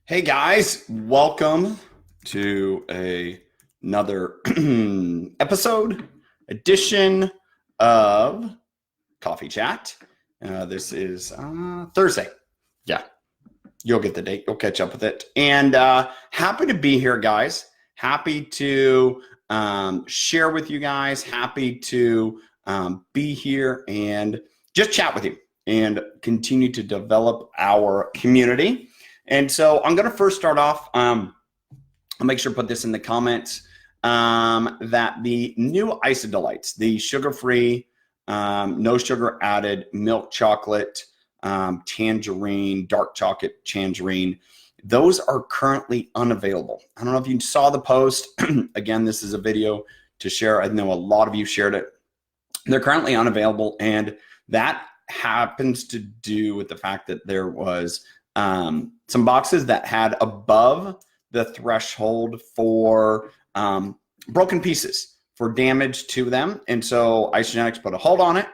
Hey guys, welcome to another edition of Coffee Chat. This is Thursday. Yeah, you'll get the date. You'll catch up with it. And happy to be here, guys. Happy to share with you guys. Happy to be here and just chat with you and continue to develop our community. And so I'm going to first start off, I'll make sure to put this in the comments, that the new ISADelights, the sugar-free, no sugar added milk chocolate, tangerine, dark chocolate tangerine, those are currently unavailable. I don't know if you saw the post. Again, this is a video to share. I know a lot of you shared it. They're currently unavailable, and that happens to do with the fact that there was some boxes that had above the threshold for broken pieces, for damage to them. And so Isagenix put a hold on it.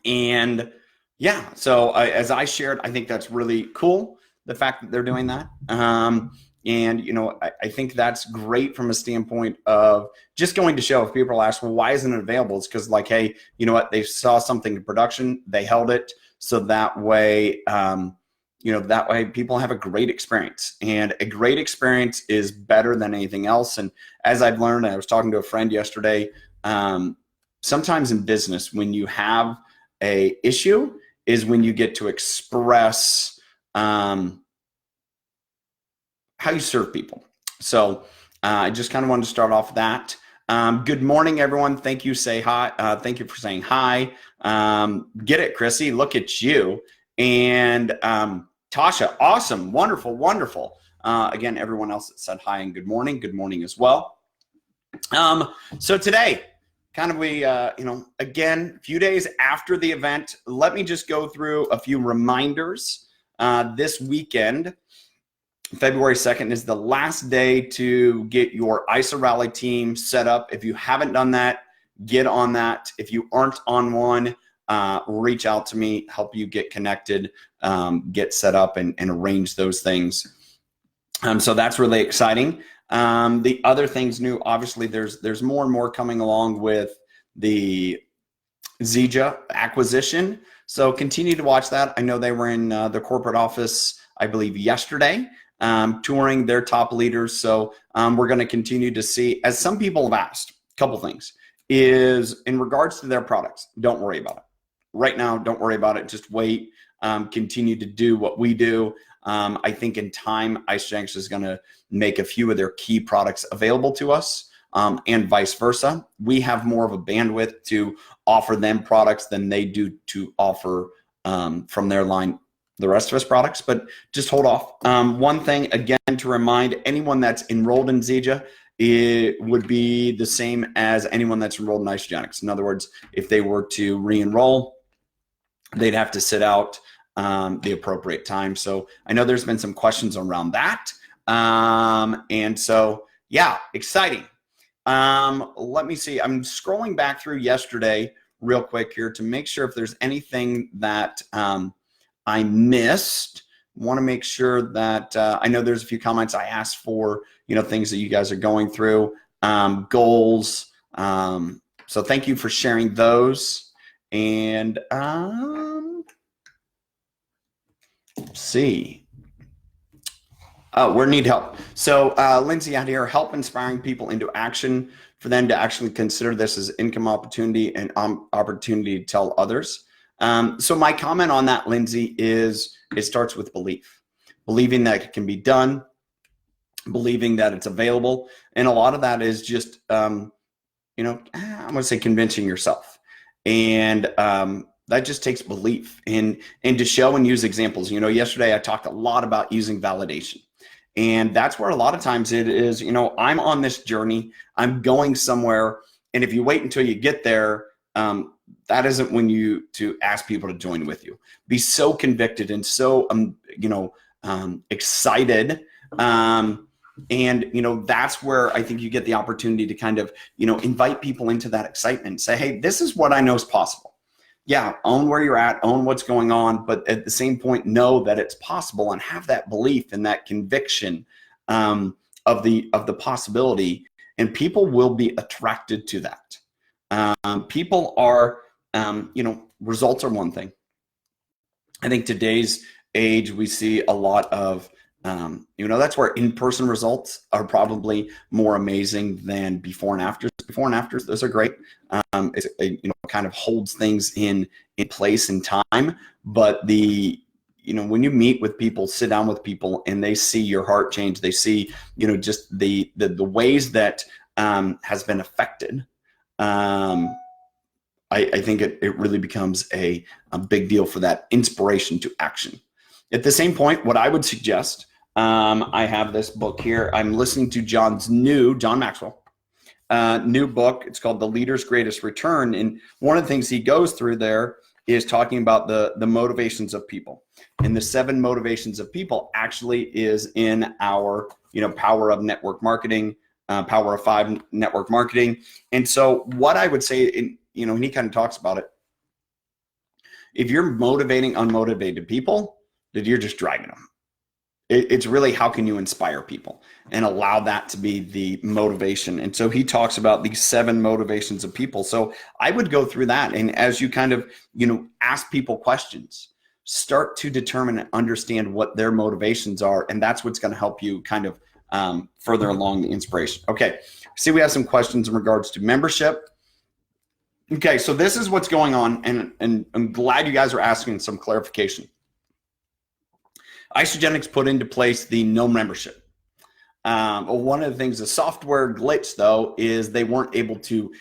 And yeah, so as I shared, I think that's really cool, the fact that they're doing that. And, you know, I think that's great from a standpoint of just going to show, if people ask, well, why isn't it available? It's because, like, hey, you know what? They saw something in production, they held it. So that way, you know, that way people have a great experience, and a great experience is better than anything else. And as I've learned, I was talking to a friend yesterday, sometimes in business, when you have a issue is when you get to express how you serve people. So I just kind of wanted to start off that. Good morning, everyone. Thank you. Say hi. Thank you for saying hi. Get it, Chrissy. Look at you. And Tasha, awesome, wonderful, wonderful. Again, everyone else that said hi and good morning as well. So today, kind of we, you know, again, a few days after the event, let me just go through a few reminders. This weekend, February 2nd, is the last day to get your ISARally team set up. If you haven't done that, get on that. If you aren't on one, reach out to me, help you get connected, get set up and arrange those things. So that's really exciting. The other things new, obviously there's more and more coming along with the Zija acquisition. So continue to watch that. I know they were in the corporate office, I believe yesterday, touring their top leaders. So we're going to continue to see, as some people have asked, a couple things is in regards to their products. Don't worry about it. Right now, don't worry about it. Just wait. Continue to do what we do. I think in time, Isagenix is going to make a few of their key products available to us, and vice versa. We have more of a bandwidth to offer them products than they do to offer from their line the rest of us products, but just hold off. One thing, again, to remind anyone that's enrolled in Zija, it would be the same as anyone that's enrolled in Isagenix. In other words, if they were to re-enroll, they'd have to sit out the appropriate time. So I know there's been some questions around that. And so, yeah, exciting. Let me see. I'm scrolling back through yesterday real quick here to make sure if there's anything that I missed. Want to make sure that I know there's a few comments I asked for, you know, things that you guys are going through, goals. So thank you for sharing those. And let's see. Oh, we need help. So Lindsay out here, help inspiring people into action for them to actually consider this as income opportunity and opportunity to tell others. So my comment on that, Lindsay, is it starts with belief. Believing that it can be done, believing that it's available. And a lot of that is just, you know, I'm going to say convincing yourself. And that just takes belief and to show and use examples. You know, yesterday I talked a lot about using validation. And that's where a lot of times it is, you know, I'm on this journey, I'm going somewhere. And if you wait until you get there, that isn't when you to ask people to join with you. Be so convicted and so, you know, excited. And, you know, that's where I think you get the opportunity to kind of, you know, invite people into that excitement. Say, hey, this is what I know is possible. yeah, own where you're at, own what's going on, but at the same point, know that it's possible and have that belief and that conviction of the possibility, and people will be attracted to that. People are, results are one thing. I think today's age, we see a lot of, that's where in-person results are probably more amazing than before and afters. Before and afters, those are great. It kind of holds things in place and time. But when you meet with people, sit down with people, and they see your heart change, they see, just the ways that has been affected. I think it really becomes a big deal for that inspiration to action. At the same point, what I would suggest, I have this book here. I'm listening to John Maxwell, new book. It's called The Leader's Greatest Return. And one of the things he goes through there is talking about the motivations of people. And the 7 motivations of people actually is in our, Power of Network Marketing, Power of 5 Network Marketing. And so what I would say, and he kind of talks about it. If you're motivating unmotivated people, then you're just dragging them. It's really, how can you inspire people and allow that to be the motivation? And so he talks about these 7 motivations of people. So I would go through that. And as you kind of, ask people questions, start to determine and understand what their motivations are. And that's what's going to help you kind of further along the inspiration. Okay. See, we have some questions in regards to membership. Okay. So this is what's going on. And I'm glad you guys are asking some clarification. Isagenix put into place the no membership. One of the things, the software glitch though, is they weren't able to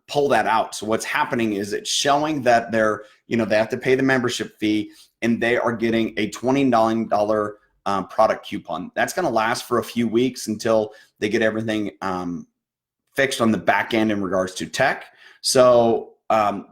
pull that out. So what's happening is it's showing that they're, they have to pay the membership fee, and they are getting a $29 product coupon. That's going to last for a few weeks until they get everything fixed on the back end in regards to tech. So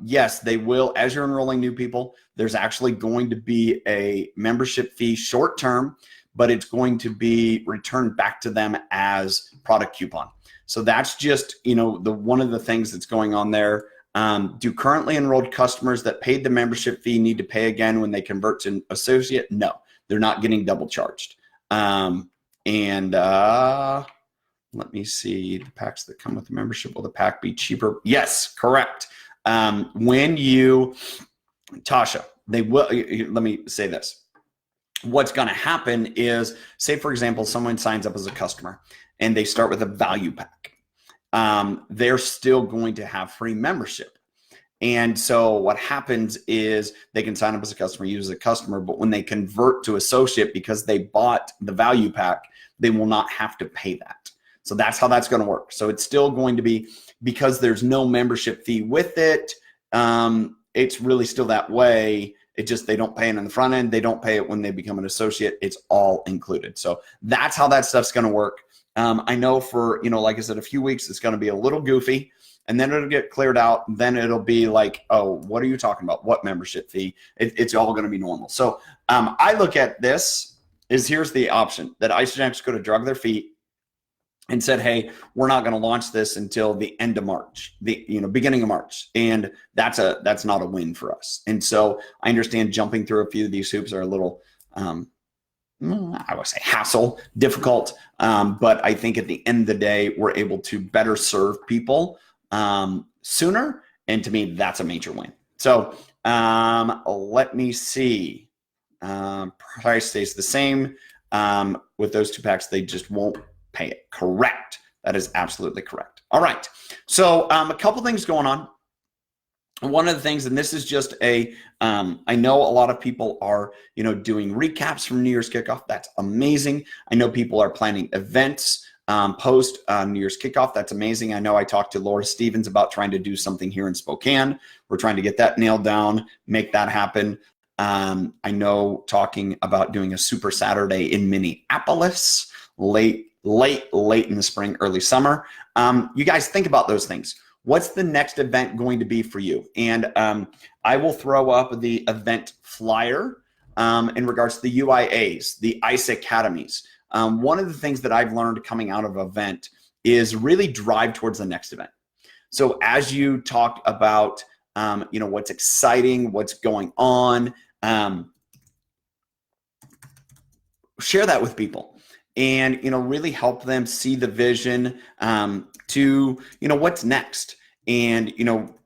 yes, they will, as you're enrolling new people, there's actually going to be a membership fee short term, but it's going to be returned back to them as product coupon. So that's just, one of the things that's going on there. Do currently enrolled customers that paid the membership fee need to pay again when they convert to associate? No, they're not getting double charged. Let me see, the packs that come with the membership, will the pack be cheaper? Yes, correct. When you, Tasha, they will, let me say this. What's going to happen is, say, for example, someone signs up as a customer and they start with a value pack. They're still going to have free membership. And so what happens is they can sign up as a customer, use as a customer, but when they convert to associate because they bought the value pack, they will not have to pay that. So that's how that's going to work. So it's still going to be, because there's no membership fee with it, it's really still that way. It just, they don't pay it on the front end. They don't pay it when they become an associate. It's all included. So that's how that stuff's going to work. I know for, like I said, a few weeks, it's going to be a little goofy, and then it'll get cleared out. Then it'll be like, oh, what are you talking about? What membership fee? It's all going to be normal. So I look at this is, here's the option that Isagenix could have drug their feet and said, hey, we're not going to launch this until the end of March, beginning of March. And that's not a win for us. And so I understand jumping through a few of these hoops are a little, I would say hassle, difficult. But I think at the end of the day, we're able to better serve people sooner. And to me, that's a major win. So let me see. Price stays the same. With those 2 packs, they just won't pay it. Correct. That is absolutely correct. All right. So a couple things going on. One of the things, and this is just I know a lot of people are, doing recaps from New Year's kickoff. That's amazing. I know people are planning events post New Year's kickoff. That's amazing. I know I talked to Laura Stevens about trying to do something here in Spokane. We're trying to get that nailed down, make that happen. I know talking about doing a Super Saturday in Minneapolis late in the spring, early summer. You guys think about those things. What's the next event going to be for you? And I will throw up the event flyer in regards to the UIAs, the ISAAcademies. One of the things that I've learned coming out of event is really drive towards the next event. So as you talked about what's exciting, what's going on. Share that with people and, really help them see the vision to, what's next. And,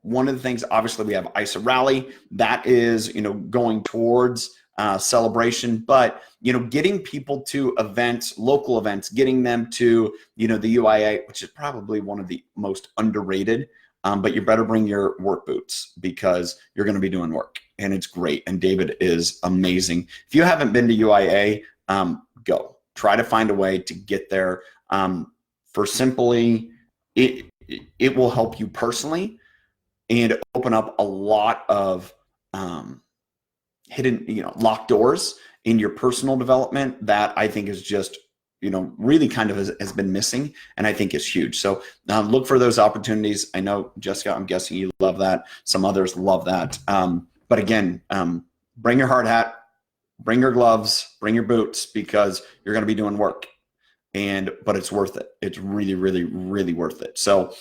one of the things, obviously we have ISARally that is, going towards celebration, but, getting people to events, local events, getting them to, the UIA, which is probably one of the most underrated, but you better bring your work boots because you're going to be doing work and it's great. And David is amazing. If you haven't been to UIA, go try to find a way to get there. For simply, it will help you personally and open up a lot of hidden, locked doors in your personal development that I think is just, really kind of has been missing, and I think is huge. So look for those opportunities. I know, Jessica, I'm guessing you love that. Some others love that. But again, bring your hard hat, bring your gloves, bring your boots, because you're going to be doing work. But it's worth it. It's really, really, really worth it. So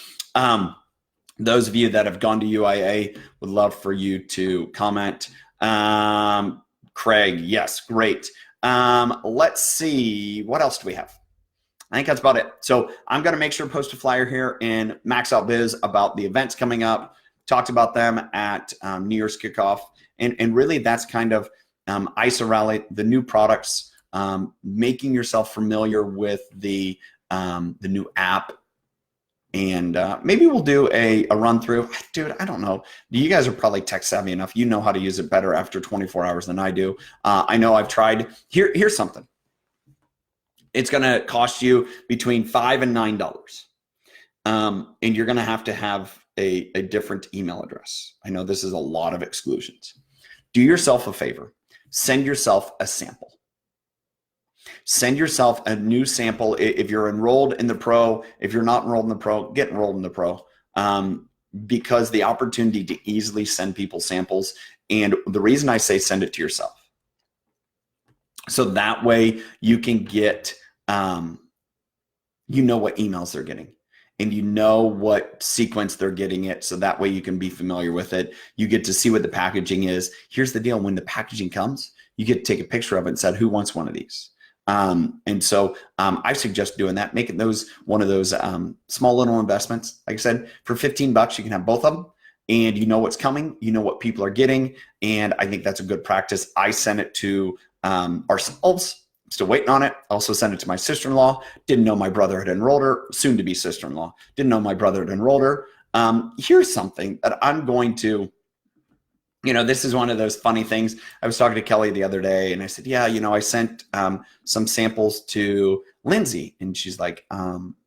those of you that have gone to UIA, would love for you to comment. Craig, yes, great. Let's see, what else do we have? I think that's about it. So I'm going to make sure to post a flyer here in Max Out Biz about the events coming up. Talked about them at New Year's kickoff. And really that's kind of ISARally, the new products, making yourself familiar with the new app. And maybe we'll do a run through. Dude, I don't know. You guys are probably tech savvy enough. You know how to use it better after 24 hours than I do. I know I've tried. Here's something. It's going to cost you between $5 and $9. And you're going to have a different email address. I know this is a lot of exclusions. Do yourself a favor. Send yourself a sample. Send yourself a new sample. If you're enrolled in the pro, if you're not enrolled in the pro, get enrolled in the pro, because the opportunity to easily send people samples. And the reason I say send it to yourself, so that way you can get, what emails they're getting and what sequence they're getting it. So that way you can be familiar with it. You get to see what the packaging is. Here's the deal. When the packaging comes, you get to take a picture of it and said, who wants one of these? And so I suggest doing that, making those one of those small little investments. Like I said, for $15, you can have both of them, and you know what's coming, you know what people are getting, and I think that's a good practice. I sent it to ourselves. I'm still waiting on it. Also sent it to my sister-in-law. Didn't know my brother had enrolled her. Soon to be sister-in-law. Didn't know my brother had enrolled her. Here's something that I'm going to. This is one of those funny things. I was talking to Kelly the other day and I said, yeah, I sent some samples to Lindsay, and she's like,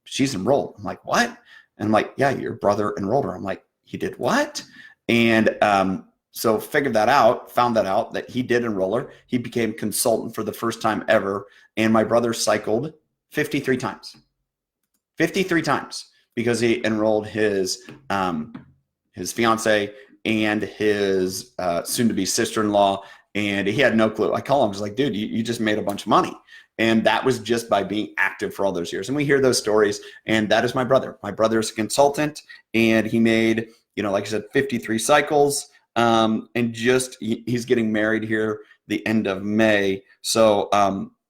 she's enrolled. I'm like, what? And I'm like, yeah, your brother enrolled her. I'm like, he did what? And so figured that out, found that out that he did enroll her. He became consultant for the first time ever. And my brother cycled 53 times, 53 times, because he enrolled his fiance and his soon-to-be sister-in-law, and he had no clue. I call him, I was like, dude, you just made a bunch of money. And that was just by being active for all those years. And we hear those stories, and that is my brother. My brother is a consultant, and he made, like I said, 53 cycles, and he's getting married here the end of May. So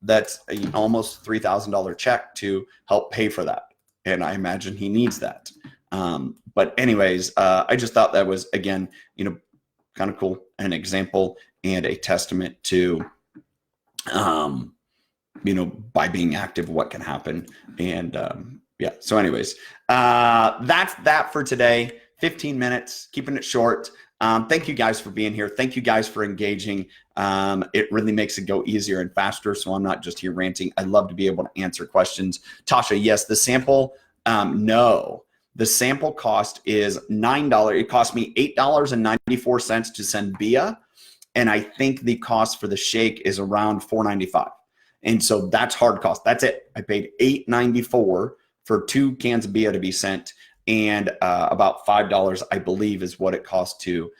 that's an almost $3,000 check to help pay for that. And I imagine he needs that. But anyways, I just thought that was, again, kind of cool, an example and a testament to, by being active, what can happen. And yeah, so anyways, that's that for today. 15 minutes, keeping it short. Thank you guys for being here. Thank you guys for engaging. It really makes it go easier and faster. So I'm not just here ranting. I love to be able to answer questions. Tasha, yes, the sample, no. The sample cost is $9. It cost me $8.94 to send Bia. And I think the cost for the shake is around $4.95. And so that's hard cost. That's it. I paid $8.94 for 2 cans of Bia to be sent. And about $5, I believe, is what it costs to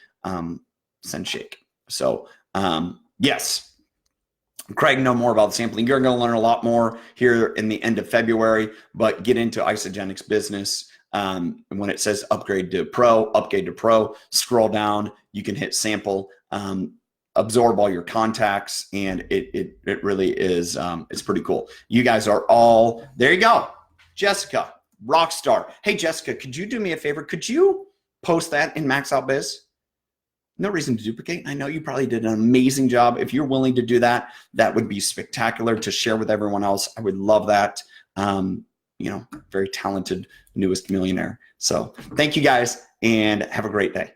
send shake. So yes, Craig, know more about sampling. You're going to learn a lot more here in the end of February, but get into Isagenix business. And when it says upgrade to pro, scroll down, you can hit sample, absorb all your contacts, and it really is, it's pretty cool. You guys are all, there you go. Jessica, rock star. Hey, Jessica, could you do me a favor? Could you post that in Max Out Biz? No reason to duplicate. I know you probably did an amazing job. If you're willing to do that, that would be spectacular to share with everyone else. I would love that. You know, very talented newest millionaire. So thank you guys and have a great day.